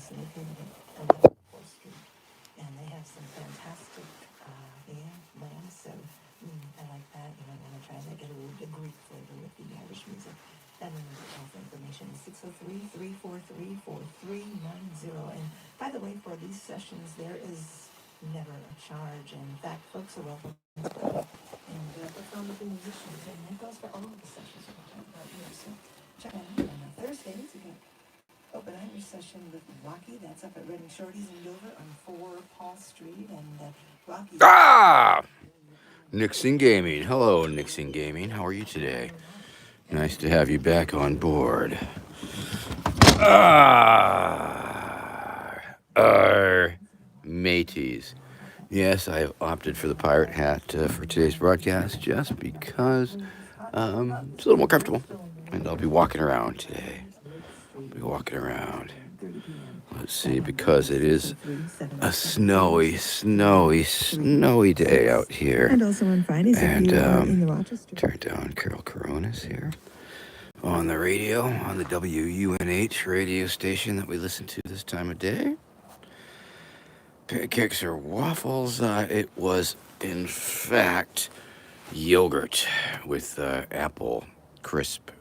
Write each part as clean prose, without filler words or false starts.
is located at 11 4th Street, and they have some fantastic lamb. So I like that. You know, I'm gonna try to get a little bit Greek flavor with the Irish music. And then the information is 603-343-4390. And by the way, for these sessions, there is never a charge. And in fact, folks are welcome to play. And what's wrong with the musicians? And that goes for all of the sessions we're talking about here. So check out on Thursdays. We got open Irish session with Rocky. That's up at Reading Shorties in Dover on 4 Paul Street. And Rocky. Ah! Nixon Gaming. Hello, Nixon Gaming. How are you today? Nice to have you back on board. Mateys. Yes, I have opted for the pirate hat for today's broadcast just because it's a little more comfortable. And I'll be walking around today. Let's see, because it is a snowy day out here. And also on Fridays, if you are in the Rochester. Turn down Carol Coronas here on the radio, on the WUNH radio station that we listen to this time of day. Pancakes or waffles? It was, in fact, yogurt with apple crisp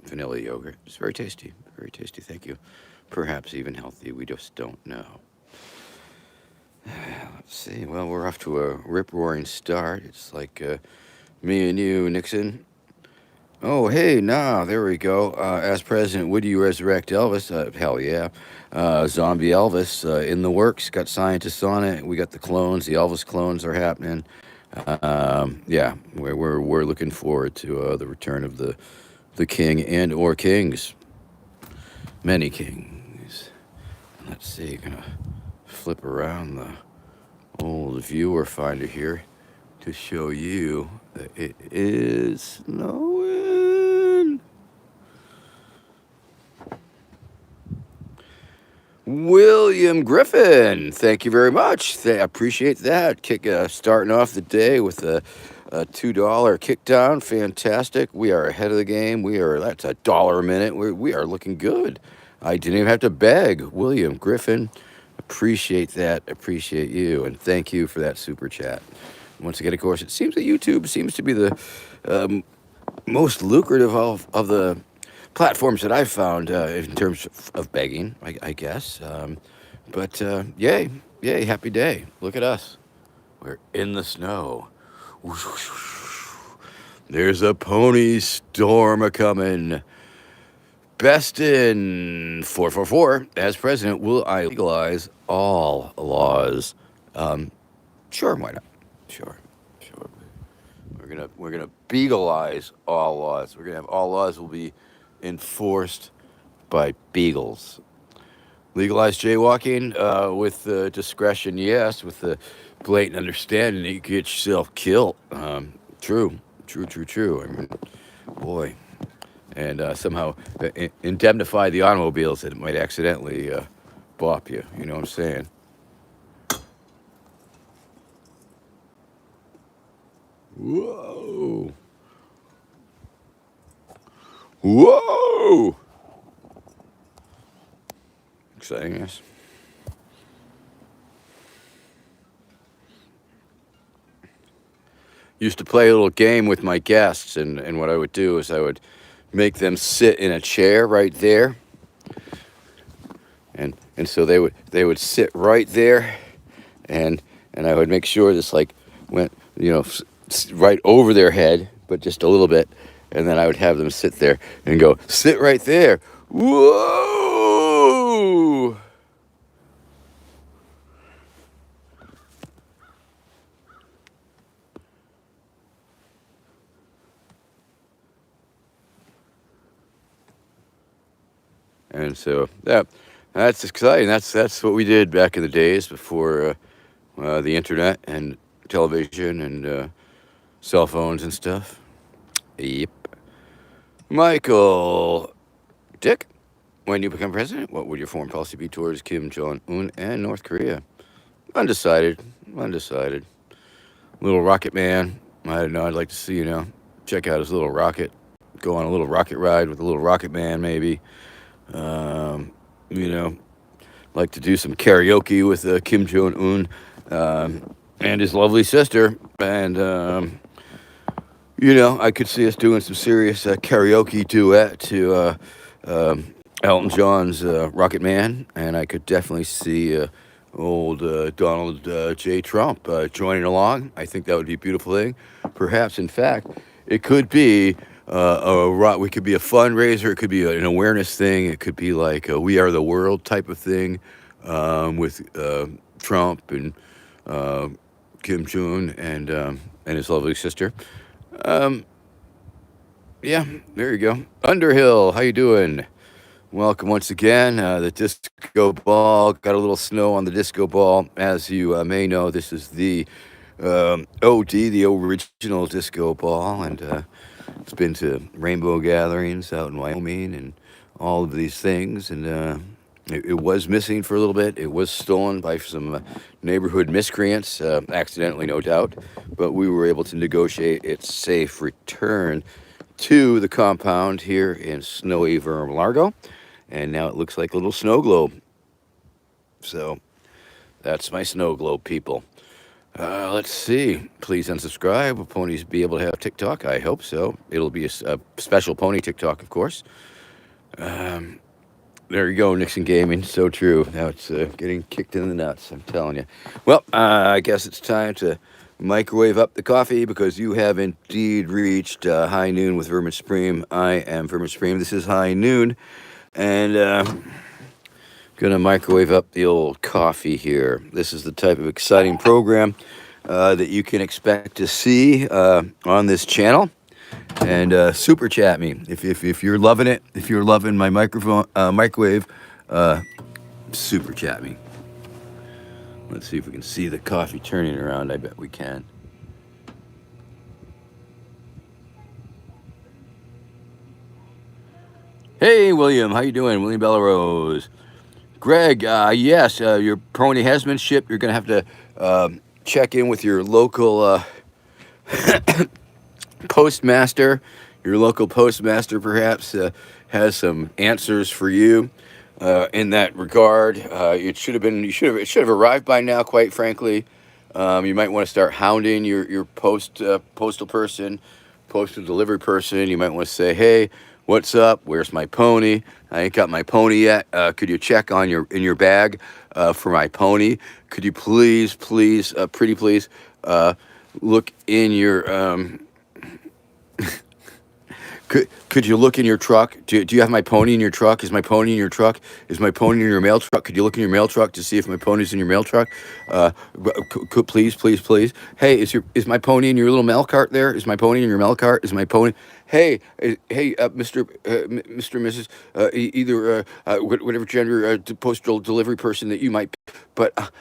vanilla yogurt. It's very tasty, thank you. Perhaps even healthy, we just don't know. Let's see, well, we're off to a rip-roaring start. It's like me and you, Nixon. Oh, hey, there we go. As president, would you resurrect Elvis? Hell yeah. Zombie Elvis in the works. Got scientists on it. We got the clones. The Elvis clones are happening. Yeah, we're looking forward to the return of the king and or kings. Many kings. Let's see, gonna flip around the old viewer finder here to show you that it is snowing. William Griffin, thank you very much. I appreciate that. Starting off the day with a $2 kick down. Fantastic. We are ahead of the game. That's $1 a minute. We are looking good. I didn't even have to beg. William Griffin, appreciate that. Appreciate you. And thank you for that super chat. Once again, of course, it seems that YouTube seems to be the most lucrative of the platforms that I've found in terms of begging, I guess. But yay, happy day. Look at us. We're in the snow. There's a pony storm a-coming. Best in 444. As president, will I legalize all laws? Sure, why not? Sure. We're gonna beagleize all laws. We're gonna have all laws will be enforced by beagles. Legalize jaywalking with discretion, yes. With the blatant understanding that you could get yourself killed. True. I mean, boy. And somehow indemnify the automobiles that might accidentally bop you. You know what I'm saying? Whoa! Exciting, yes. Used to play a little game with my guests, and what I would do is I would make them sit in a chair right there, and so they would sit right there, and I would make sure this like went right over their head, but just a little bit, and then I would have them sit there and go, sit right there. Whoa! And so that's exciting. That's what we did back in the days before the internet and television and cell phones and stuff. Yep. Michael, Dick, when you become president, what would your foreign policy be towards Kim Jong-un and North Korea? Undecided. Little rocket man. I don't know. I'd like to see, check out his little rocket. Go on a little rocket ride with a little rocket man, maybe. you know, like to do some karaoke with Kim Jong Un and his lovely sister, and I could see us doing some serious karaoke duet to Elton John's Rocket Man, and I could definitely see old Donald J. Trump joining along. I think that would be a beautiful thing. Perhaps, in fact, it could be we could be a fundraiser. It could be an awareness thing. It could be like a We Are the World type of thing with Trump and Kim Jong and his lovely sister. Um, yeah, there you go. Underhill, how you doing? Welcome once again. The disco ball got a little snow on the disco ball. As you may know, this is the OD, the original disco ball, and it's been to rainbow gatherings out in Wyoming and all of these things. And it was missing for a little bit. It was stolen by some neighborhood miscreants, accidentally, no doubt. But we were able to negotiate its safe return to the compound here in snowy Vermin Largo. And now it looks like a little snow globe. So that's my snow globe, people. Let's see. Please unsubscribe. Will ponies be able to have TikTok? I hope so. It'll be a special pony TikTok, of course. There you go, Nixon Gaming. So true. Now it's getting kicked in the nuts, I'm telling you. Well, I guess it's time to microwave up the coffee because you have indeed reached High Noon with Vermin Supreme. I am Vermin Supreme. This is High Noon. And gonna microwave up the old coffee here. This is the type of exciting program that you can expect to see on this channel. And super chat me if you're loving it. If you're loving my microwave, super chat me. Let's see if we can see the coffee turning around. I bet we can. Hey, William, how you doing? William Bellarose. Greg, yes, your pony has been shipped. You're going to have to check in with your local postmaster. Your local postmaster perhaps has some answers for you in that regard. It should have arrived by now, quite frankly. You might want to start hounding your postal person, postal delivery person. You might want to say, hey, what's up? Where's my pony? I ain't got my pony yet. Could you check in your bag for my pony? Could you please, pretty please, look in your Could you look in your truck? Do you have my pony in your truck? Is my pony in your truck? Is my pony in your mail truck? Could you look in your mail truck to see if my pony's in your mail truck? Please. Hey, is my pony in your little mail cart there? Is my pony in your mail cart? Is my pony? Hey, Mr. Mrs. Either whatever gender postal delivery person that you might be, but.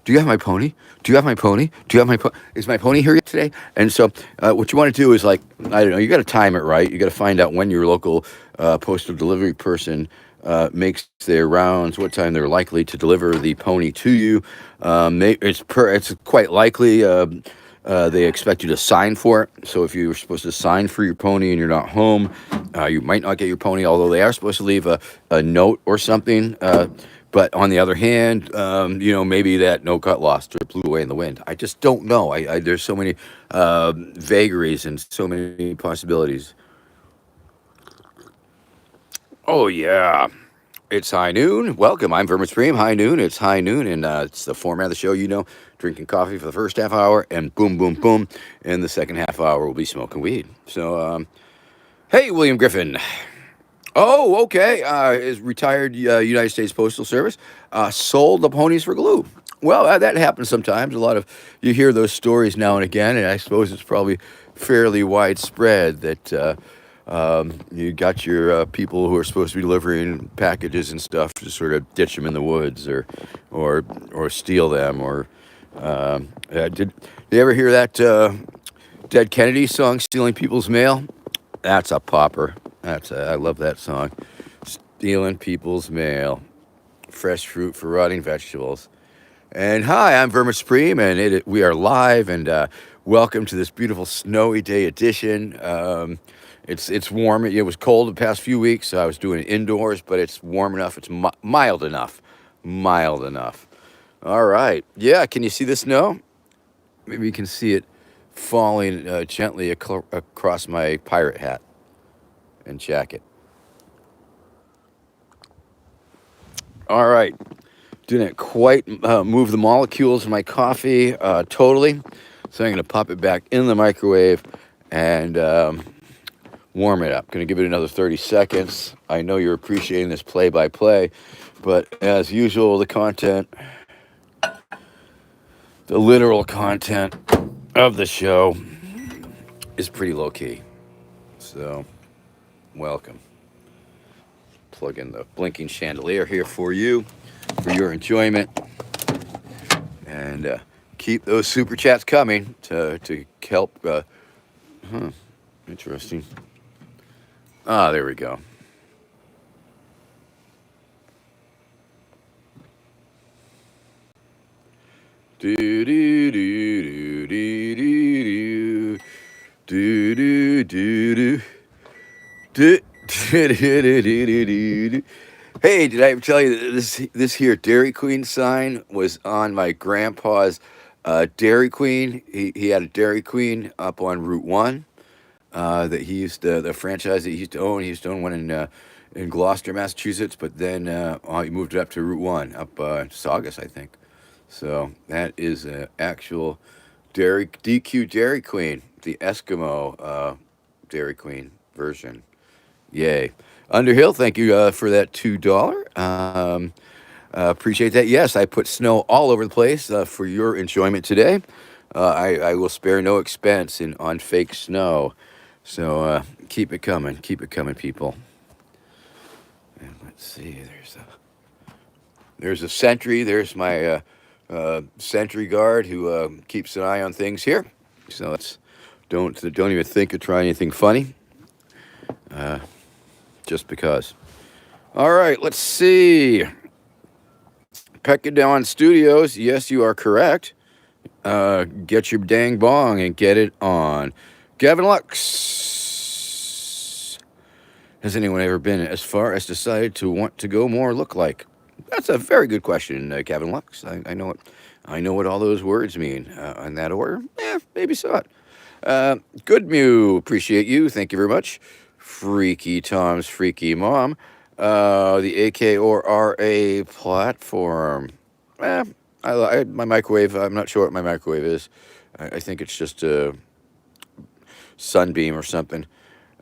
Do you have my pony? Do you have my pony? Do you have my pony? Is my pony here yet today? And so what you want to do is like, I don't know, you got to time it right. You got to find out when your local postal delivery person makes their rounds, what time they're likely to deliver the pony to you. It's quite likely they expect you to sign for it. So if you're supposed to sign for your pony and you're not home, you might not get your pony, although they are supposed to leave a note or something. But on the other hand, maybe that note got lost or blew away in the wind. I just don't know. There's so many vagaries and so many possibilities. Oh, yeah. It's High Noon. Welcome. I'm Vermin Supreme. High Noon. It's High Noon, and it's the format of the show, drinking coffee for the first half hour, and boom, boom, boom. In the second half hour, we'll be smoking weed. So, hey, William Griffin. Oh, okay. Is retired United States Postal Service sold the ponies for glue. Well, that happens sometimes. You hear those stories now and again, and I suppose it's probably fairly widespread that you got your people who are supposed to be delivering packages and stuff to sort of ditch them in the woods or steal them. Or did you ever hear that Dead Kennedy song, "Stealing People's Mail"? That's a popper. I love that song. Stealing people's mail. Fresh fruit for rotting vegetables. And hi, I'm Vermin Supreme, and we are live, and welcome to this beautiful snowy day edition. It's warm. It was cold the past few weeks, so I was doing it indoors, but it's warm enough. It's mild enough. Mild enough. All right. Yeah, can you see the snow? Maybe you can see it falling gently across my pirate hat and jacket. All right. Didn't quite move the molecules in my coffee totally, so I'm going to pop it back in the microwave and warm it up. Going to give it another 30 seconds. I know you're appreciating this play-by-play, but as usual, the literal content of the show is pretty low-key. So, welcome. Plug in the blinking chandelier here for you, for your enjoyment. And keep those super chats coming to help. Interesting. Ah, there we go. Do do do do do do do do do do. Hey, did I ever tell you that this here Dairy Queen sign was on my grandpa's Dairy Queen? He had a Dairy Queen up on Route 1 that he used to, the franchise that he used to own. He used to own one in Gloucester, Massachusetts, but then he moved it up to Route 1 up Saugus, I think. So that is an actual DQ Dairy Queen, the Eskimo Dairy Queen version. Yay. Underhill, thank you for that $2. Appreciate that. Yes, I put snow all over the place for your enjoyment today. I will spare no expense on fake snow. So keep it coming, people. And let's see, there's a sentry. There's my sentry guard who keeps an eye on things here. So don't even think of trying anything funny. Just because. All right, let's see. Peckadown Studios. Yes, you are correct. Get your dang bong and get it on. Gavin Lux. Has anyone ever been as far as decided to want to go more look like? That's a very good question, Gavin Lux. I know what all those words mean in that order. Maybe so. Good Mew, appreciate you. Thank you very much. Freaky Tom's Freaky Mom. The AK or RA platform. My microwave. I'm not sure what my microwave is. I think it's just a Sunbeam or something.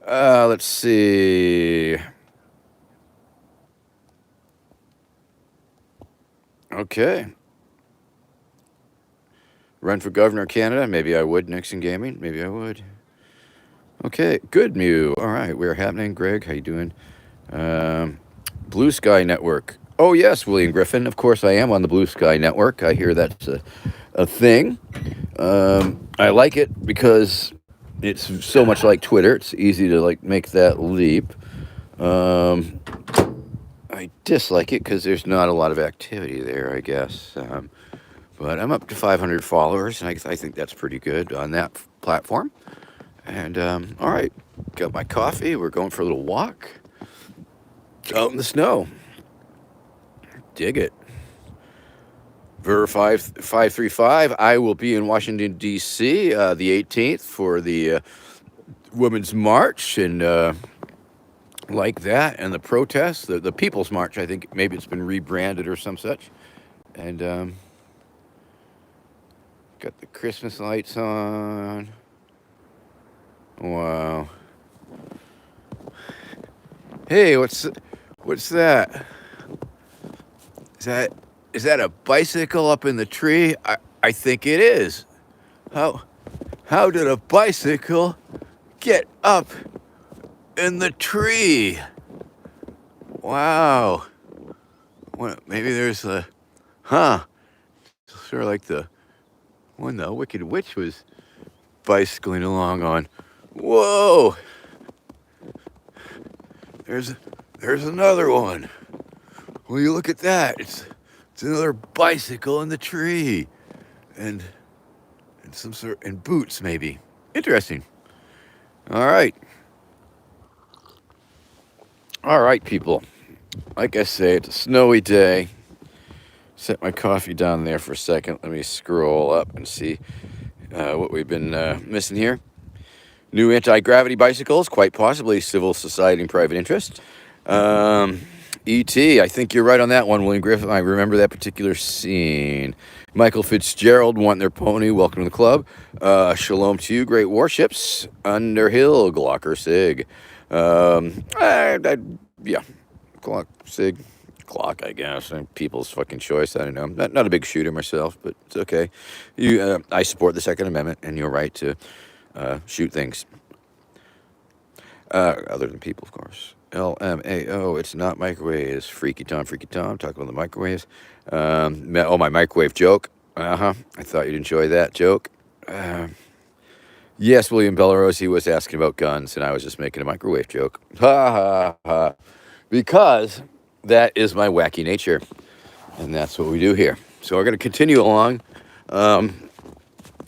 Let's see. Okay. Run for governor of Canada? Maybe I would. Nixon Gaming? Maybe I would. Okay. Good Mew. All right. We're happening. Greg, how you doing? Blue Sky Network. Oh, yes, William Griffin. Of course, I am on the Blue Sky Network. I hear that's a thing. I like it because it's so much like Twitter. It's easy to make that leap. I dislike it because there's not a lot of activity there, I guess. But I'm up to 500 followers, and I think that's pretty good on that platform. And all right, got my coffee. We're going for a little walk out in the snow. Dig it. Ver 535. I will be in Washington, D.C. The 18th for the Women's March and like that, and the protests, the People's March. I think maybe it's been rebranded or some such. And got the Christmas lights on. Wow. Hey, what's that? Is that a bicycle up in the tree? I think it is. How did a bicycle get up in the tree? Wow. Well, maybe there's sort of like the one the Wicked Witch was bicycling along on. Whoa. There's another one. Will you look at that? It's another bicycle in the tree, and some sort and boots maybe. Interesting. All right. All right, people. Like I say, it's a snowy day. Set my coffee down there for a second. Let me scroll up and see what we've been missing here. New anti-gravity bicycles, quite possibly civil society and private interest. E.T., I think you're right on that one, William Griffith. I remember that particular scene. Michael Fitzgerald want their pony. Welcome to the club. Shalom to you, great warships. Underhill, Glocker, Sig. Yeah, Glock, Sig, Glock, I guess. People's fucking choice. I don't know. Not a big shooter myself, but it's okay. I support the Second Amendment and your right to shoot things. Other than people, of course. LMAO, it's not microwaves. Freaky Tom, talking about the microwaves. My microwave joke. I thought you'd enjoy that joke. Yes, William Bellarosi was asking about guns, and I was just making a microwave joke. Ha ha ha. Because that is my wacky nature, and that's what we do here. So we're going to continue along.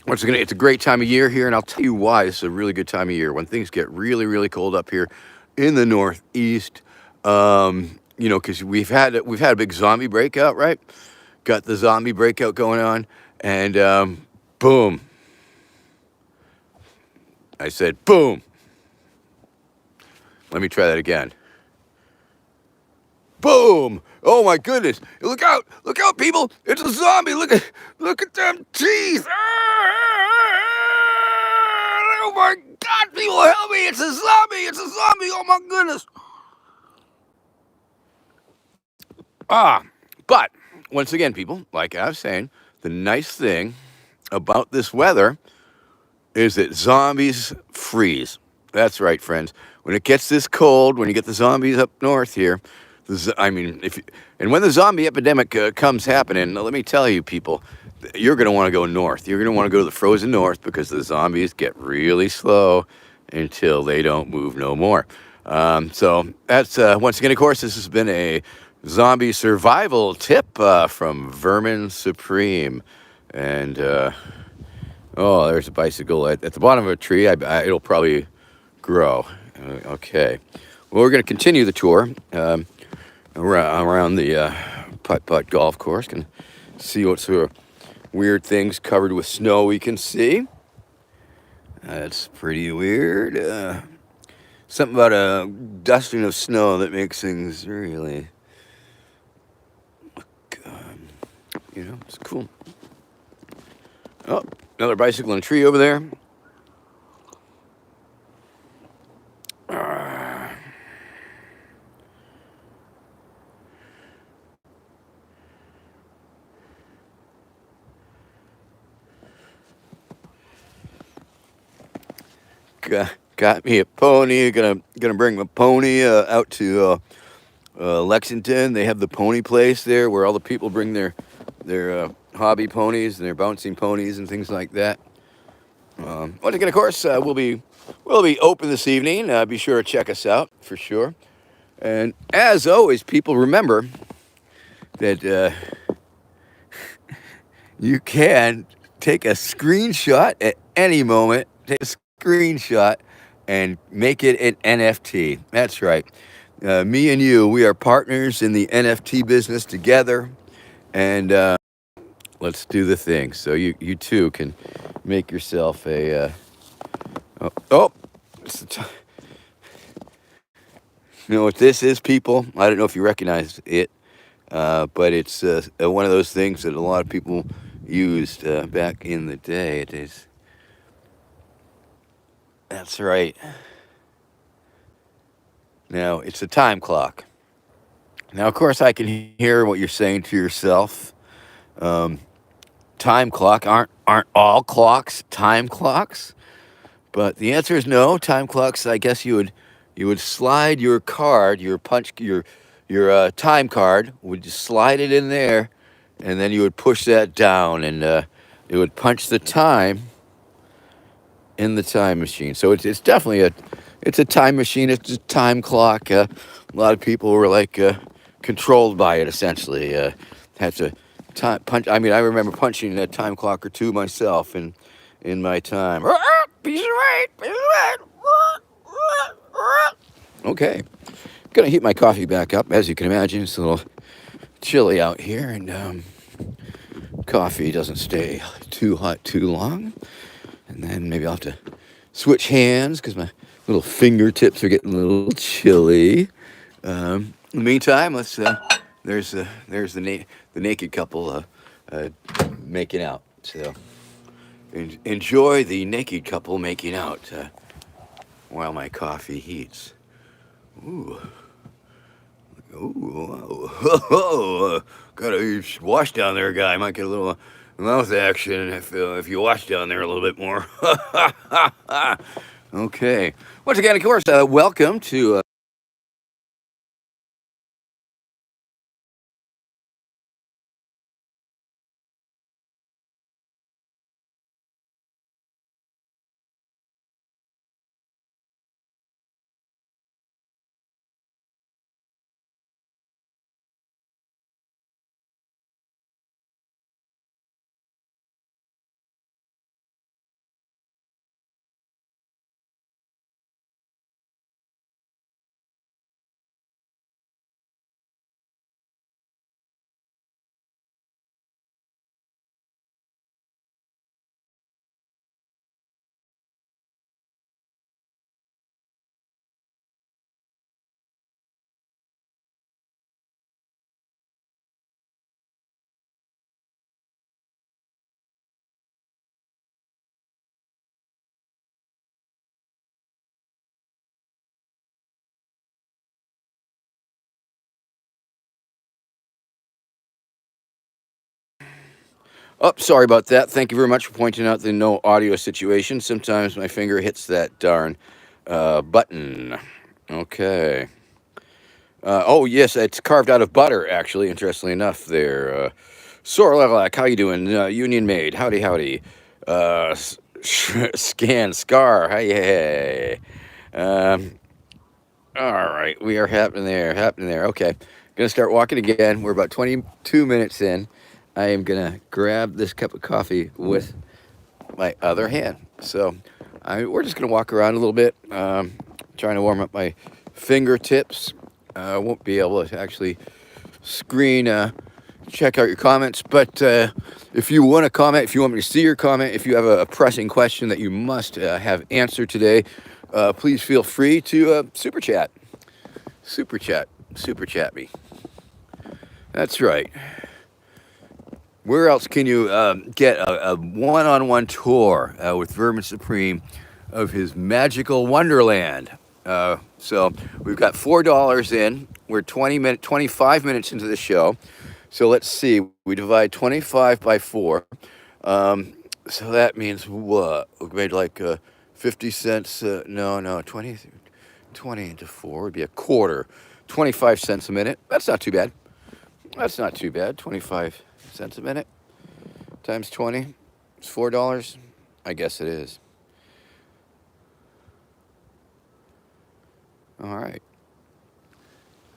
It's a great time of year here, and I'll tell you why. This is a really good time of year when things get really, really cold up here in the Northeast. Because we've had a big zombie breakout, right? Got the zombie breakout going on, and boom. I said boom. Let me try that again. Boom! Oh my goodness! Look out! Look out, people! It's a zombie! Look at them teeth! Oh my God! People, help me! It's a zombie! It's a zombie! Oh my goodness! But once again, people, like I was saying, the nice thing about this weather is that zombies freeze. That's right, friends. When it gets this cold, when you get the zombies up north here. When the zombie epidemic comes happening, let me tell you, people, you're going to want to go north. You're going to want to go to the frozen north because the zombies get really slow until they don't move no more. So that's, once again, of course, this has been a zombie survival tip from Vermin Supreme. And, there's a bicycle at the bottom of a tree. It'll probably grow. Okay. Well, we're going to continue the tour. Around the putt-putt golf course. Can see what sort of weird things covered with snow we can see. That's pretty weird. Something about a dusting of snow that makes things really look, it's cool. Oh, another bicycle and a tree over there. Got me a pony. Gonna bring my pony out to Lexington. They have the pony place there where all the people bring their hobby ponies and their bouncing ponies and things like that. Once again, of course, we'll be open this evening. Be sure to check us out for sure. And as always, people, remember that you can take a screenshot at any moment. Take a screenshot and make it an NFT. That's right. Me and you, we are partners in the NFT business together, and let's do the thing. So you too can make yourself a. You know what this is, people? I don't know if you recognize it, but it's one of those things that a lot of people used back in the day. It is. That's right. Now, it's a time clock. Now, of course, I can hear what you're saying to yourself. Time clock aren't all clocks time clocks? But the answer is no. Time clocks, I guess you would slide your card, your time card, would just slide it in there, and then you would push that down, and it would punch the time in the time machine. So it's definitely a time machine. It's a time clock. A lot of people were controlled by it essentially. Had to punch. I mean, I remember punching a time clock or two myself in my time. Piece of weight. Okay. Gonna heat my coffee back up. As you can imagine, it's a little chilly out here, and coffee doesn't stay too hot too long. And then maybe I'll have to switch hands because my little fingertips are getting a little chilly. In the meantime, let's there's the naked couple making out. So enjoy the naked couple making out while my coffee heats. Ooh. Ooh, gotta wash down there, guy. Might get a little mouth action if you wash down there a little bit more. Okay. Once again, of course, welcome to. Oh, sorry about that. Thank you very much for pointing out the no audio situation. Sometimes my finger hits that darn button. Okay. Oh, yes, it's carved out of butter, actually, interestingly enough, there. Sorlalak, how you doing? Union Maid, howdy, howdy. Scan, Scar, hey. Um, all right, we are happening there. Okay, gonna start walking again. We're about 22 minutes in. I am gonna grab this cup of coffee with my other hand. So we're just gonna walk around a little bit, trying to warm up my fingertips. I won't be able to actually screen check out your comments, but if you want to comment, if you want me to see your comment, if you have a pressing question that you must have answered today, please feel free to super chat me. That's right. Where else can you get a one-on-one tour with Vermin Supreme of his magical wonderland? So we've got $4 in. We're 25 minutes into the show. So let's see. We divide 25 by 4. So that means what? We made like 50 cents. No, 20 into 4 would be a quarter. 25 cents a minute. That's not too bad. 25 cents a minute times 20. It's $4. I guess it is. All right.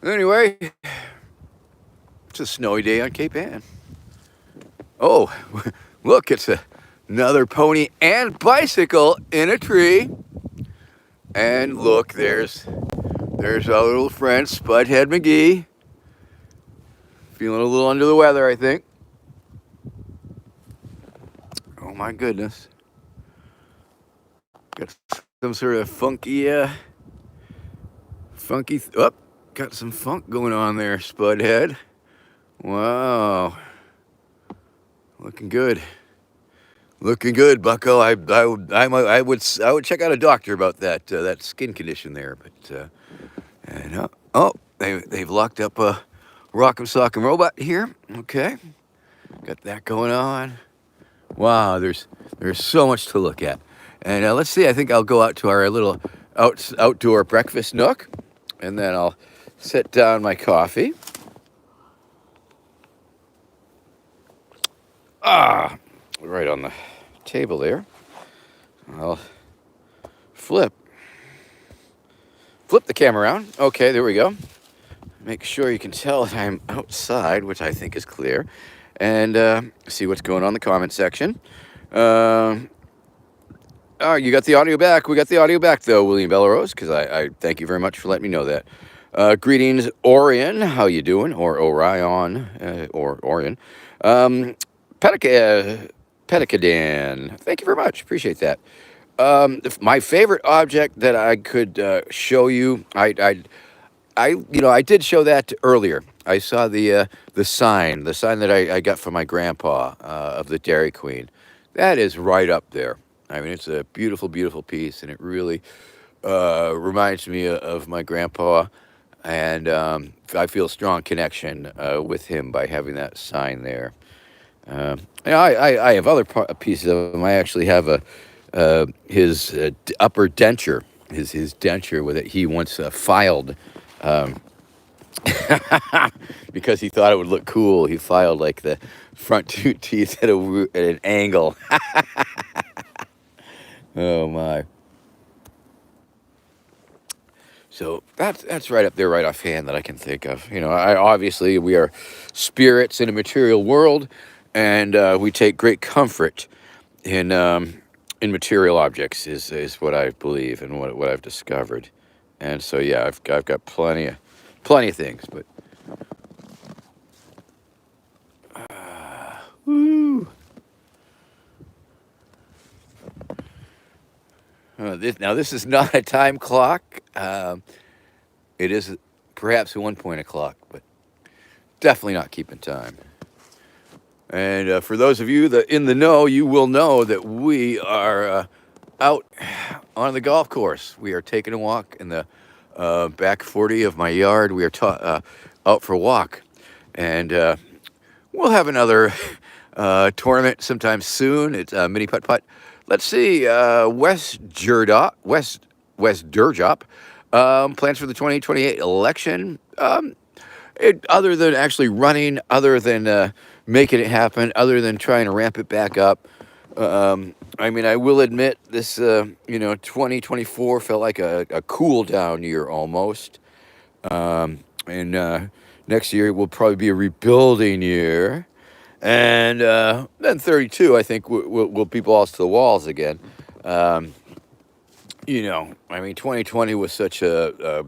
Anyway, it's a snowy day on Cape Ann. Oh, look, it's another pony and bicycle in a tree. And look, there's our little friend, Spudhead McGee. Feeling a little under the weather, I think. Oh my goodness. Got some sort of got some funk going on there, Spudhead. Wow. Looking good, Bucko. I would check out a doctor about that skin condition there, but they've locked up a Rock'em Sock'em Robot here. Okay, got that going on. Wow, there's so much to look at, and let's see. I think I'll go out to our little outdoor breakfast nook, and then I'll set down my coffee. Right on the table there. I'll flip the camera around. Okay, there we go. Make sure you can tell that I'm outside, which I think is clear, and see what's going on in the comment section. You got the audio back. We got the audio back, though, William Bellerose, because I thank you very much for letting me know that. Greetings, Orion. How you doing? Or Orion, or Orion. Um, Pedicadan. Thank you very much. Appreciate that. My favorite object that I could show you, I did show that earlier. I saw the sign that I got from my grandpa of the Dairy Queen. That is right up there. I mean, it's a beautiful, beautiful piece, and it really reminds me of my grandpa, and I feel a strong connection with him by having that sign there. I have other pieces of him. I actually have his upper denture, his denture with it. He once filed um, because he thought it would look cool. He filed like the front two teeth at an angle. Oh my! So that's right up there, right offhand that I can think of. I obviously we are spirits in a material world, and we take great comfort in material objects is what I believe and what I've discovered. And so yeah, I've got plenty of things, but woo. This is not a time clock. It is perhaps 1 point o'clock, but definitely not keeping time. And for those of you that in the know, you will know that we are out on the golf course. We are taking a walk in the back 40 of my yard. We are out for a walk, and we'll have another tournament sometime soon. It's mini putt putt. Let's see, West Durjop. Plans for the 2028 election. Other than actually running, other than making it happen, other than trying to ramp it back up. I mean, I will admit this, 2024 felt like a cool down year almost. And next year will probably be a rebuilding year. And then 32, I think, will be balls to the walls again. I mean, 2020 was such a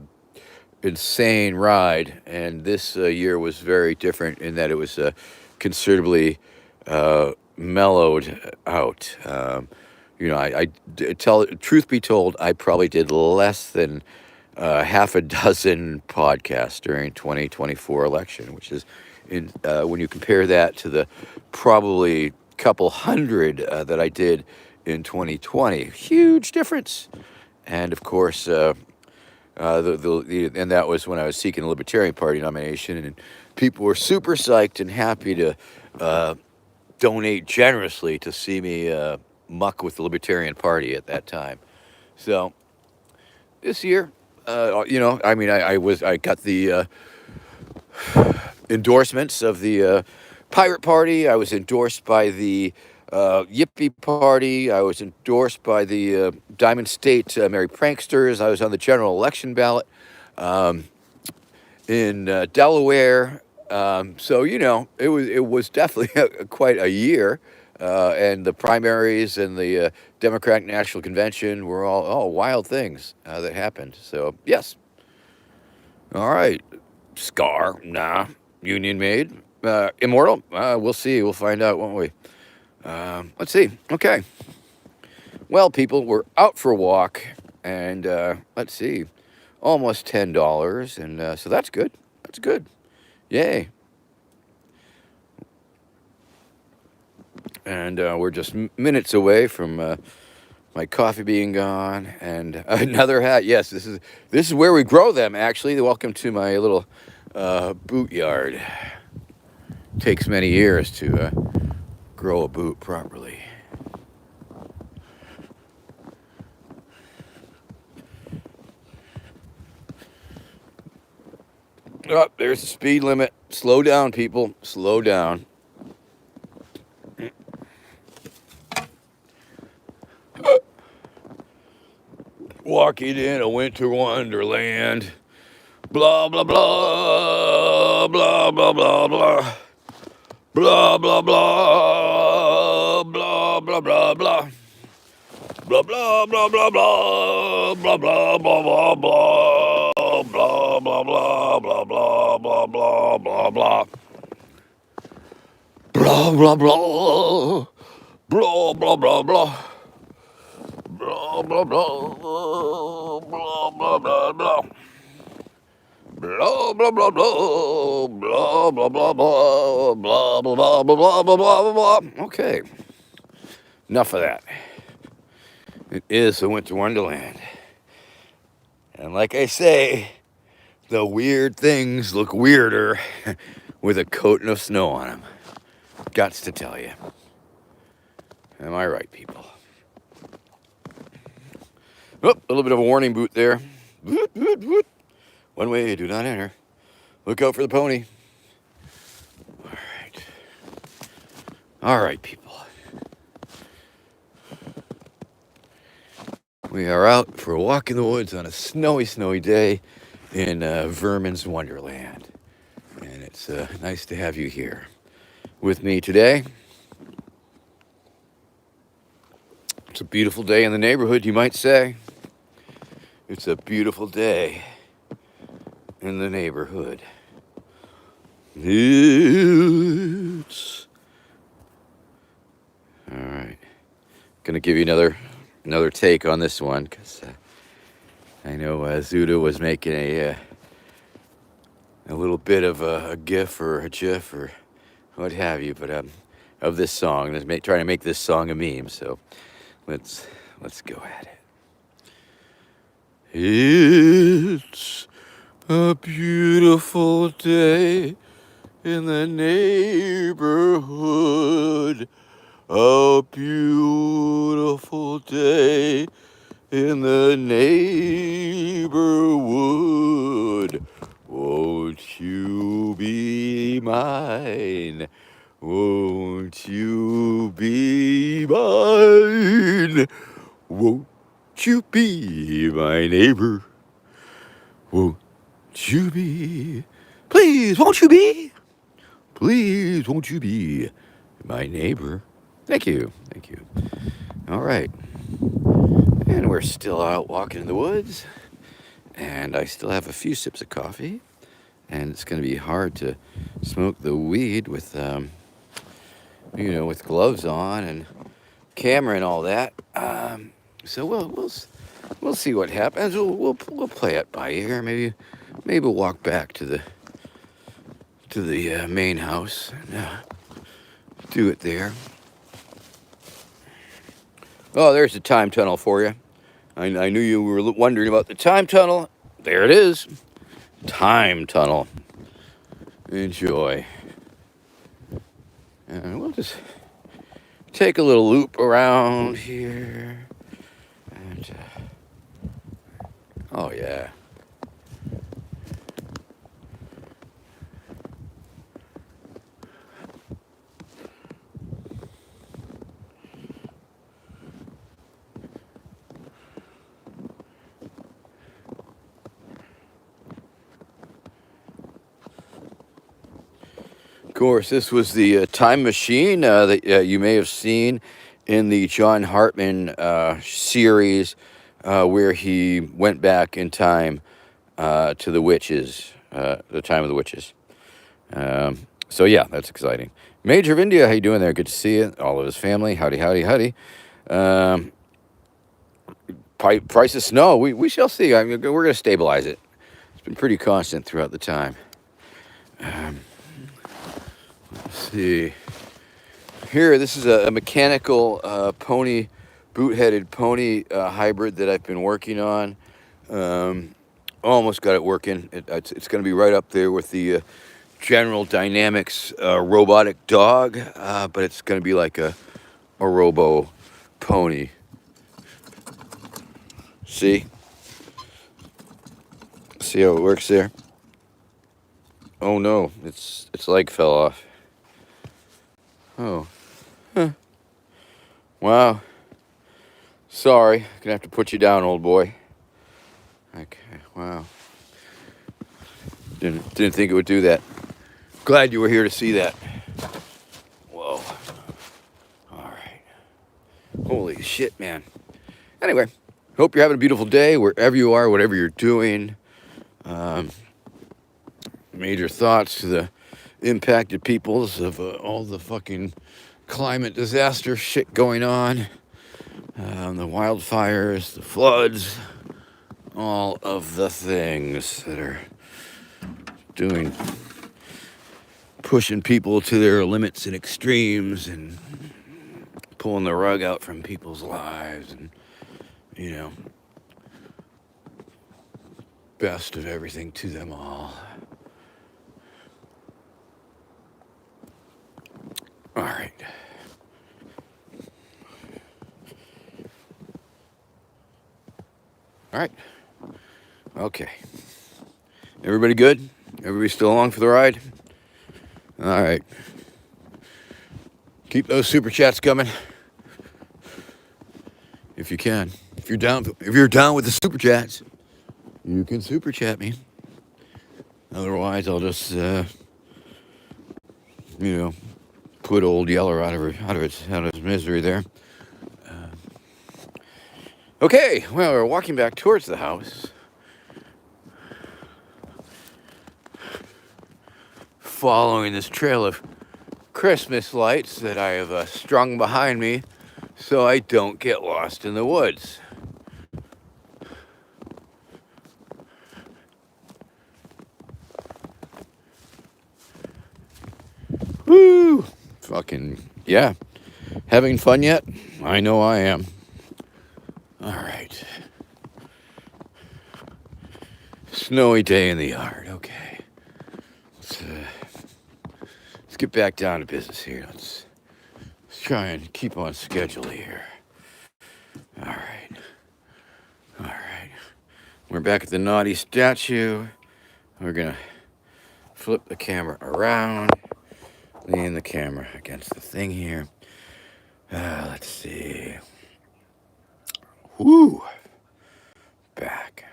insane ride, and this year was very different in that it was considerably mellowed out. Truth be told, I probably did less than half a dozen podcasts during 2024 election, which is when you compare that to the probably couple hundred that I did in 2020, huge difference. And of course, and that was when I was seeking a Libertarian Party nomination, and people were super psyched and happy to donate generously to see me muck with the Libertarian Party at that time. So this year, I got the endorsements of the Pirate Party. I was endorsed by the Yippie Party. I was endorsed by the Diamond State Merry Pranksters. I was on the general election ballot in Delaware. So it was definitely quite a year. And the primaries and the Democratic National Convention were all wild things that happened. So yes. All right. Scar, nah. Union made. Immortal, we'll see. We'll find out, won't we? Let's see. Okay. Well, people, we're out for a walk, and let's see, almost $10, and so that's good. That's good. Yay. And we're just minutes away from my coffee being gone, and another hat. Yes, this is where we grow them. Actually, welcome to my little boot yard. Takes many years to grow a boot properly. Oh, there's the speed limit. Slow down, people. Slow down. Walking in a winter wonderland. Blah, blah, blah. Blah, blah, blah, blah. Blah, blah, blah. Blah, blah, blah, blah. Blah, blah, blah, blah, blah. Blah, blah, blah, blah, blah. blah, blah, blah, blah, blah, blah, blah, blah, blah. Blah, blah, blah. Blah, blah, blah, blah. Blah, blah, blah. Blah, blah, blah, blah. Blah, blah, blah, blah. Blah, blah, blah, blah. Blah, blah, blah, blah, blah, blah, blah, blah. Okay. Enough of that. It is a winter wonderland. And like I say, the weird things look weirder with a coating of snow on them. Gots to tell you. Am I right, people? Oh, a little bit of a warning boot there. Woot, woot, woot. One way, do not enter. Look out for the pony. All right. All right, people. We are out for a walk in the woods on a snowy, snowy day in Vermin's Wonderland. And it's nice to have you here with me today. It's a beautiful day in the neighborhood, you might say. It's a beautiful day in the neighborhood. It's... All right. Gonna give you another take on this one, because I know Zuda was making a little bit of a gif or a gif or what have you, but of this song, trying to make this song a meme. So let's go at it. It's a beautiful day in the neighborhood. A beautiful day in the neighborhood. Won't you be mine? Won't you be mine? Won't you be my neighbor? Won't you be? Please, won't you be? Please, won't you be my neighbor? Thank you. Thank you. All right. And we're still out walking in the woods. And I still have a few sips of coffee. And it's going to be hard to smoke the weed with, with gloves on and camera and all that. So we'll see what happens. We'll play it by ear. Maybe we'll walk back to the main house and do it there. Oh, there's the time tunnel for you. I knew you were wondering about the time tunnel. There it is. Time tunnel. Enjoy. And we'll just take a little loop around here. And, oh, yeah. Of course, this was the time machine that you may have seen in the John Hartman series where he went back in time to the witches, the time of the witches. So, yeah, that's exciting. Major of India, how you doing there? Good to see you. All of his family. Howdy, howdy, howdy. Price of snow, we shall see. We're going to stabilize it. It's been pretty constant throughout the time. Let's see. Here, this is a mechanical pony, boot-headed pony hybrid that I've been working on. Almost got it working. It's going to be right up there with the General Dynamics robotic dog, but it's going to be like a robo pony. See how it works there? Oh no, its leg fell off. Oh. Huh. Wow. Sorry, gonna have to put you down, old boy. Okay, wow. Didn't think it would do that. Glad you were here to see that. Whoa. Alright. Holy shit, man. Anyway, hope you're having a beautiful day wherever you are, whatever you're doing. Um, major thoughts to the impacted peoples of all the fucking climate disaster shit going on. The wildfires, the floods, all of the things that are pushing people to their limits and extremes and pulling the rug out from people's lives and, best of everything to them all. All right. All right. Okay. Everybody good? Everybody still along for the ride? All right. Keep those super chats coming. If you can. If you're down with the super chats, you can super chat me. Otherwise, I'll just put old Yeller out of its misery there. Okay, well, we're walking back towards the house. Following this trail of Christmas lights that I have strung behind me so I don't get lost in the woods. Woo! Fucking, yeah. Having fun yet? I know I am. All right. Snowy day in the yard. Okay. Let's get back down to business here. Let's try and keep on schedule here. All right. All right. We're back at the naughty statue. We're going to flip the camera around. Lean the camera against the thing here. Let's see. Woo! Back.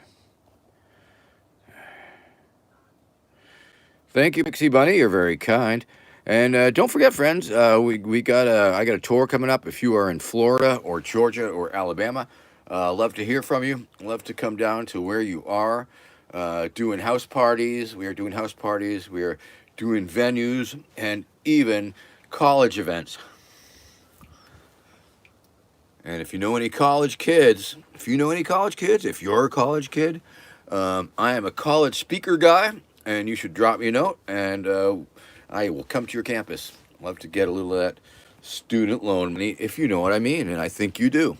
Thank you, Pixie Bunny. You're very kind. And don't forget, friends, I got a tour coming up. If you are in Florida or Georgia or Alabama, love to hear from you. Love to come down to where you are. Doing house parties. We are doing house parties. We are doing venues and even college events. And if you know any college kids, if you're a college kid, I am a college speaker guy, and you should drop me a note, and I will come to your campus. Love to get a little of that student loan money, if you know what I mean, and I think you do.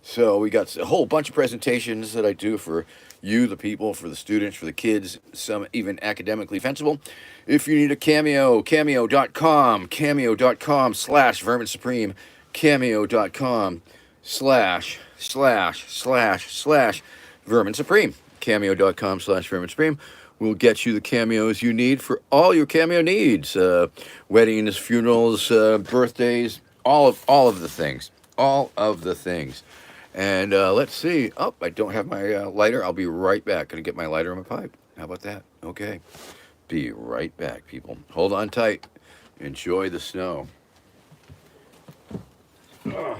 So we got a whole bunch of presentations that I do for you, the people, for the students, for the kids, some even academically defensible. If you need a cameo, cameo.com/Vermin Supreme, cameo.com///Vermin Supreme, cameo.com/Vermin Supreme. We'll get you the cameos you need for all your cameo needs, weddings, funerals, birthdays, all of the things, And let's see. Oh, I don't have my lighter. I'll be right back. Gonna get my lighter and my pipe. How about that? Okay. Be right back, people. Hold on tight. Enjoy the snow. Oh.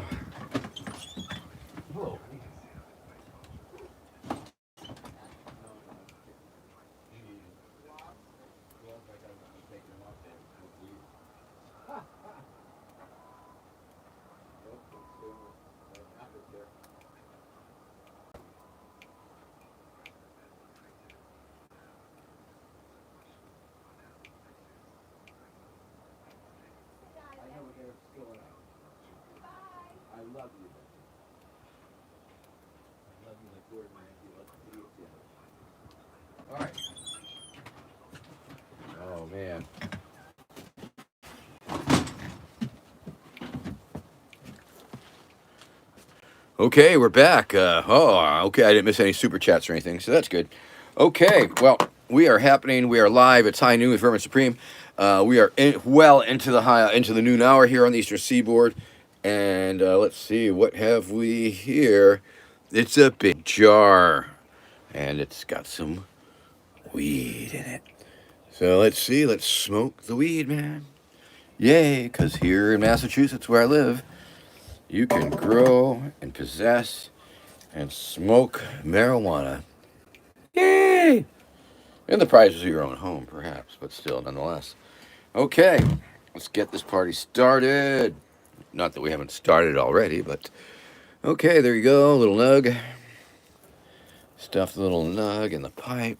All right. Oh, man. Okay, we're back. Okay, I didn't miss any super chats or anything, so that's good. Okay, well, we are live. It's high noon with Vermin Supreme. We are into the noon hour here on the Eastern Seaboard, and let's see, what have we here? It's a big jar, and it's got some weed in it. So let's see, let's smoke the weed, man. Yay, because here in Massachusetts, where I live, you can grow and possess and smoke marijuana Yay! And the prize is your own home, perhaps, but still, nonetheless. Okay, let's get this party started. Not that we haven't started already, but okay, there you go. Little nug. Stuff the little nug in the pipe.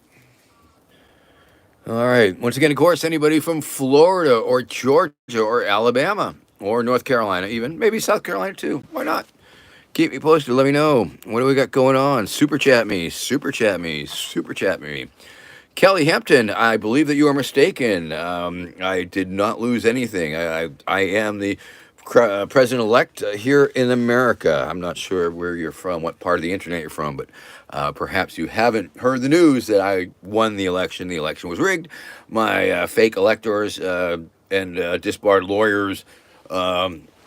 All right. Once again, of course, anybody from Florida or Georgia or Alabama or North Carolina, even maybe South Carolina too. Why not? Keep me posted. Let me know. What do we got going on? Super chat me. Super chat me. Super chat me. Kelly Hampton, I believe that you are mistaken. I did not lose anything. I am the president-elect here in America. I'm not sure where you're from, what part of the internet you're from, but perhaps you haven't heard the news that I won the election. The election was rigged. My fake electors and disbarred lawyers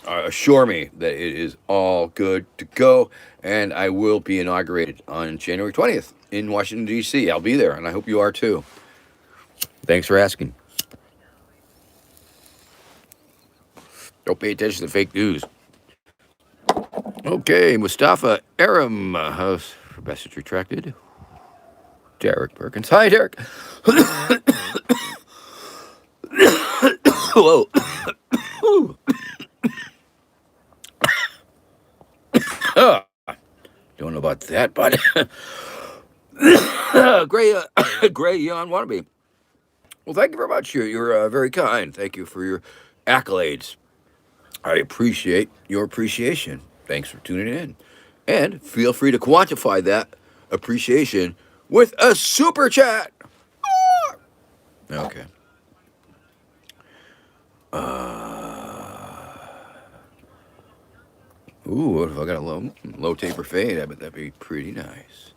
assure me that it is all good to go, and I will be inaugurated on January 20th in Washington, D.C. I'll be there, and I hope you are too. Thanks for asking. Don't pay attention to fake news. Okay, Mustafa Aram, message retracted. Derek Perkins. Hi, Derek. Whoa. Don't know about that, but Gray Yawn Wannabe. Well, thank you very much. You're very kind. Thank you for your accolades. I appreciate your appreciation. Thanks for tuning in. And feel free to quantify that appreciation with a super chat. Okay. Ooh, what if I got a low taper fade? I bet that'd be pretty nice.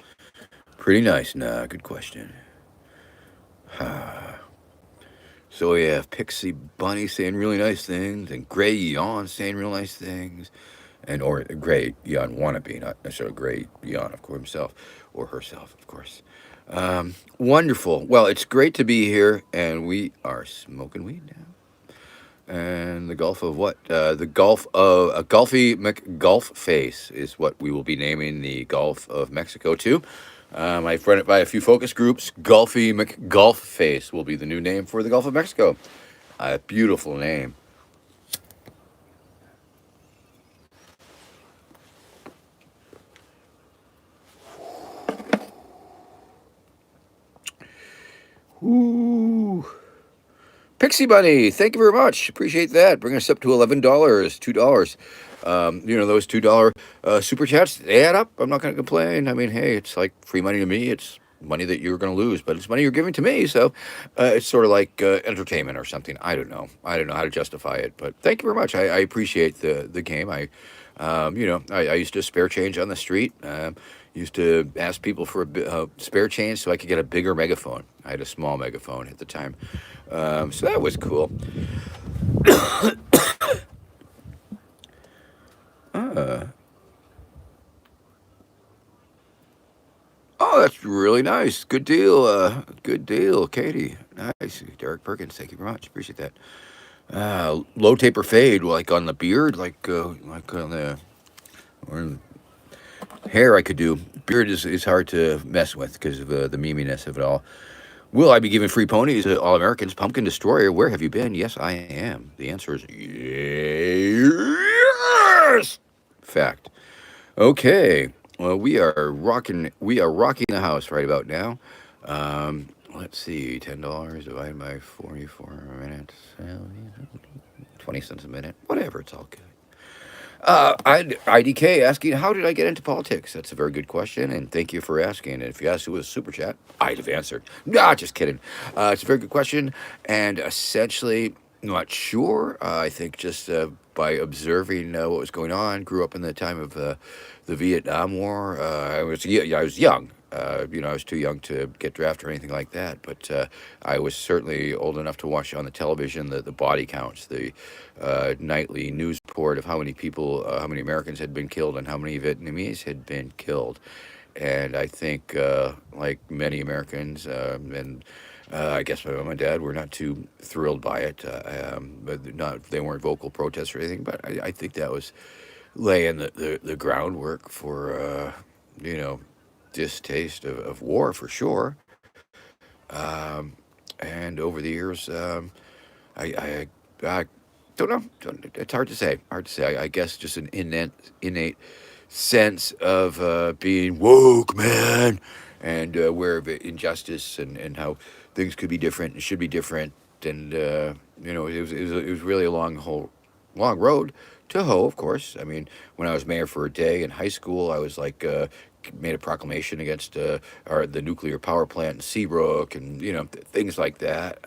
Pretty nice. Nah, good question. So we have Pixie Bunny saying really nice things, and Gray Yawn saying real nice things, and or Gray Yawn Wannabe, not necessarily Gray Yawn, of course, himself or herself, of course. Wonderful. Well, it's great to be here, and we are smoking weed now. And the Gulf of what? The Gulf of Gulfy McGulf Face is what we will be naming the Gulf of Mexico to. I've run it by a few focus groups. Gulfy McGulf Face will be the new name for the Gulf of Mexico. A beautiful name. Ooh. Pixie Bunny, thank you very much. Appreciate that. Bring us up to $11, $2. Those $2 super chats, they add up. I'm not going to complain. I mean, hey, it's like free money to me. It's money that you're going to lose, but it's money you're giving to me. So it's sort of like entertainment or something. I don't know. I don't know how to justify it, but thank you very much. I appreciate the game. I used to spare change on the street. Used to ask people for a spare change so I could get a bigger megaphone. I had a small megaphone at the time. So that was cool. Oh, that's really nice. Good deal. Good deal, Katie. Nice. Derek Perkins, thank you very much. Appreciate that. Low taper fade, like on the beard, like on the or hair. I could do. Beard is hard to mess with because of the meminess of it all. Will I be giving free ponies to All Americans? Pumpkin Destroyer, where have you been? Yes, I am. The answer is yes. Fact. Okay. Well, we are rocking the house right about now. Let's see, $10 divided by 44 minutes, 20 cents a minute. Whatever, it's all good. IDK asking, how did I get into politics? That's a very good question, and thank you for asking. And if you asked it with a super chat, I'd have answered. Nah, just kidding. It's a very good question, and essentially, not sure. I think just by observing what was going on, grew up in the time of the Vietnam War. I was young. I was too young to get drafted or anything like that, but I was certainly old enough to watch on the television the body counts, the nightly news report of how many people, how many Americans had been killed and how many Vietnamese had been killed. And I think, like many Americans, and I guess my mom and dad were not too thrilled by it, but they weren't vocal protests or anything, but I think that was laying the groundwork for, distaste of war for sure. Um, and over the years, I don't know. It's hard to say. Hard to say. I guess just an innate sense of being woke, man, and aware of injustice and how things could be different and should be different. And it was really a long road to hoe. Of course, I mean, when I was mayor for a day in high school, I was like. Made a proclamation against the nuclear power plant in Seabrook, and things like that.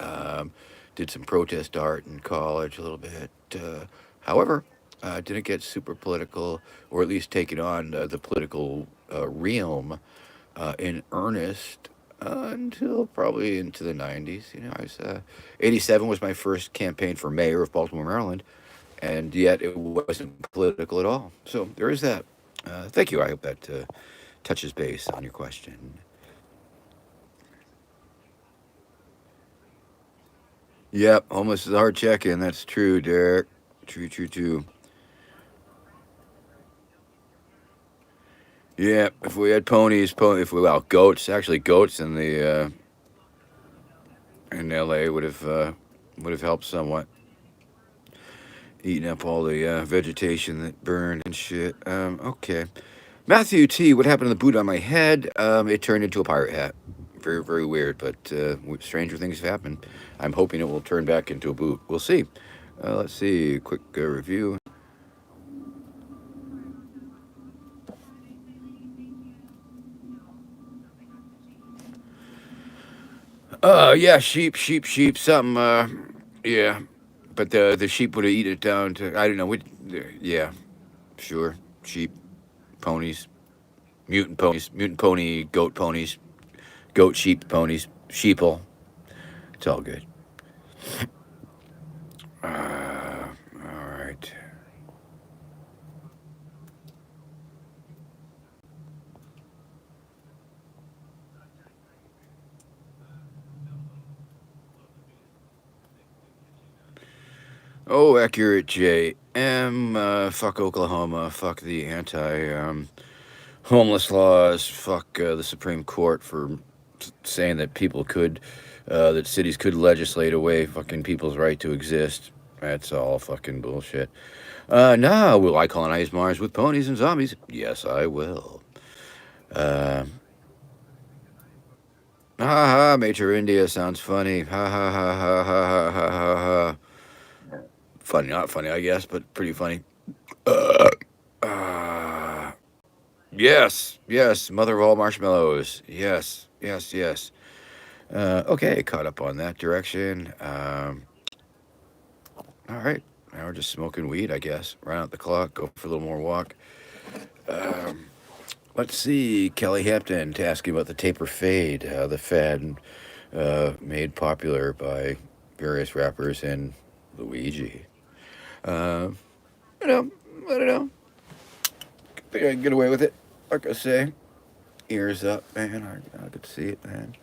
Did some protest art in college a little bit. However, didn't get super political, or at least take it on the political realm in earnest until probably into the 90s. I was 87 was my first campaign for mayor of Baltimore, Maryland, and yet it wasn't political at all. So there is that. Thank you. I hope that touches base on your question. Yep, homeless is a hard check-in. That's true, Derek. True, true, true. Yeah, if we had goats, actually goats in L.A. would have helped somewhat, eating up all the vegetation that burned and shit. Okay, Matthew T. What happened to the boot on my head? It turned into a pirate hat. Very, very weird, but stranger things have happened. I'm hoping it will turn back into a boot. We'll see. Let's see. Quick review. Yeah, sheep. Something. Yeah, but the sheep would have eaten it down to I don't know. Yeah, sure. Sheep, ponies, mutant pony, goat, sheep, ponies, sheeple. It's all good. All right. Oh, accurate JM. Fuck Oklahoma. Fuck the anti homeless laws. Fuck the Supreme Court for saying that that cities could legislate away fucking people's right to exist. That's all fucking bullshit. No, will I colonize Mars with ponies and zombies? Yes, I will. Uh, ha ha, Major India sounds funny. Ha ha ha ha ha ha ha ha ha. Funny, not funny, I guess, but pretty funny. Uh, uh, yes, mother of all marshmallows. Yes. Okay, caught up on that direction. All right, now we're just smoking weed, I guess. Run out the clock, go for a little more walk. Um, let's see, Kelly Hampton asking about the taper fade, the fad made popular by various rappers and Luigi. Uh, you know, I don't know. Think I can get away with it. Like I say, ears up, man. I could see it, man.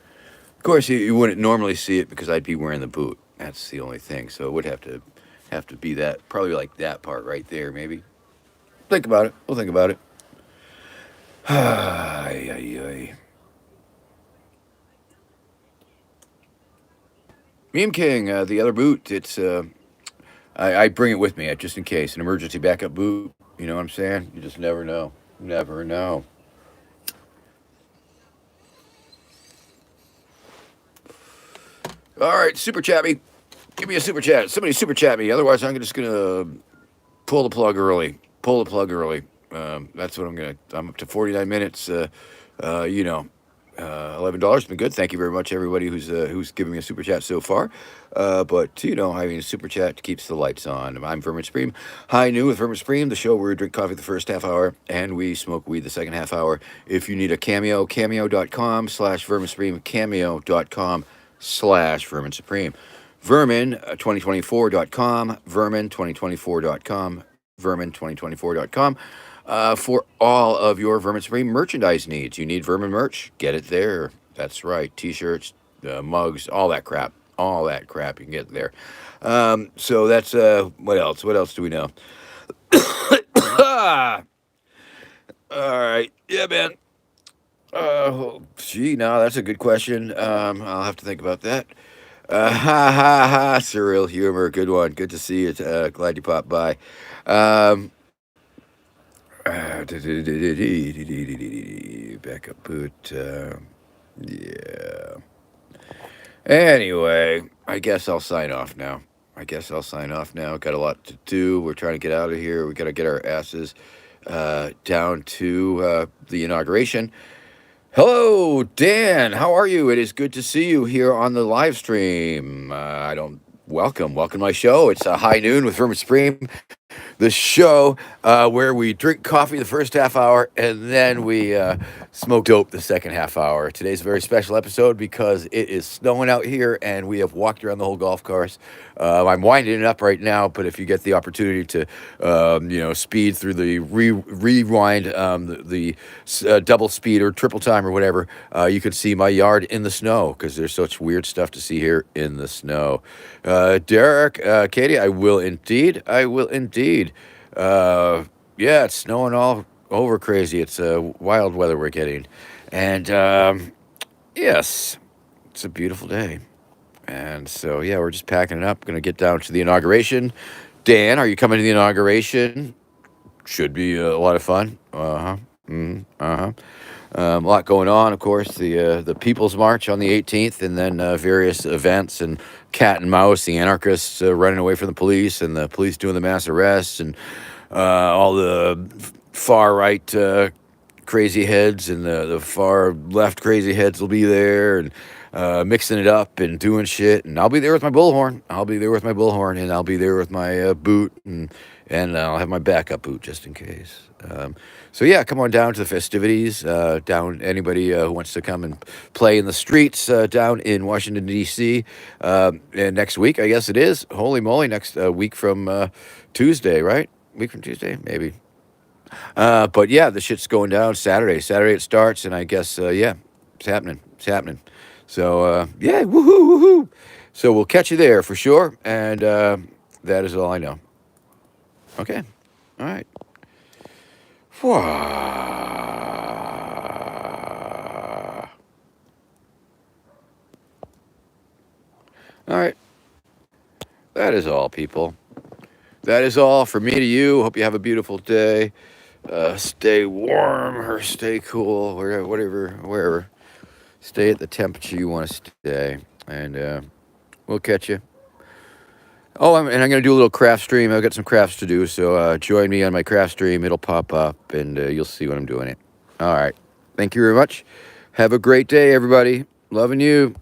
Of course, you wouldn't normally see it because I'd be wearing the boot. That's the only thing. So it would have to be that, probably like that part right there, maybe. Think about it. We'll think about it. Ay, ay, ay. Meme King, the other boot. I bring it with me just in case, an emergency backup boot. You know what I'm saying? You just never know. Never know. All right, super chat me. Give me a super chat. Somebody super chat me. Otherwise, I'm just gonna pull the plug early. Pull the plug early. That's what I'm gonna. I'm up to 49 minutes. $11 been good. Thank you very much, everybody who's giving me a super chat so far. But I mean, super chat keeps the lights on. I'm Vermin Supreme. High Noon with Vermin Supreme, the show where we drink coffee the first half hour and we smoke weed the second half hour. If you need a cameo, cameo.com/Vermin Supreme, cameo.com/Vermin Supreme. Vermin2024.com, Vermin2024.com, Vermin2024.com. For all of your Vermin Supreme merchandise needs. You need Vermin merch? Get it there. That's right. T-shirts, mugs, all that crap. All that crap you can get there. So that's, what else? What else do we know? All right. Yeah, man. Gee, no, that's a good question. I'll have to think about that. Ha ha ha, surreal humor, good one. Good to see you. Glad you popped by. Um, Backup boot. Yeah. Anyway, I guess I'll sign off now. Got a lot to do. We're trying to get out of here. We got to get our asses down to the inauguration. Hello, Dan. How are you? It is good to see you here on the live stream. I don't welcome to my show. It's High Noon with Vermin Supreme, the show where we drink coffee the first half hour and then we smoke dope the second half hour. Today's a very special episode because it is snowing out here and we have walked around the whole golf course. I'm winding it up right now, but if you get the opportunity to, speed through the rewind, the double speed or triple time or whatever, you can see my yard in the snow because there's such weird stuff to see here in the snow. Derek, Katie, I will indeed. Yeah, it's snowing all over crazy. It's wild weather we're getting. And yes, it's a beautiful day. And so, yeah, we're just packing it up. Going to get down to the inauguration. Dan, are you coming to the inauguration? Should be a lot of fun. Uh-huh. Uh-huh. A lot going on, of course. The People's March on the 18th, and then various events and cat and mouse, the anarchists running away from the police, and the police doing the mass arrests, and all the far right crazy heads and the far left crazy heads will be there and mixing it up and doing shit. And I'll be there with my bullhorn. And I'll be there with my boot, and I'll have my backup boot just in case. So yeah, come on down to the festivities. Down anybody who wants to come and play in the streets down in Washington D.C. And next week, I guess it is. Holy moly! Next week from Tuesday, right? Week from Tuesday, maybe. But yeah, the shit's going down Saturday. Saturday it starts, and I guess yeah, it's happening. So yeah, woohoo. So we'll catch you there for sure. And that is all I know. Okay, all right. All right. That is all, people. That is all from me to you. Hope you have a beautiful day. Stay warm or stay cool, wherever. Stay at the temperature you want to stay. And we'll catch you. Oh, and I'm going to do a little craft stream. I've got some crafts to do, so join me on my craft stream. It'll pop up, and you'll see when I'm doing it. All right. Thank you very much. Have a great day, everybody. Loving you.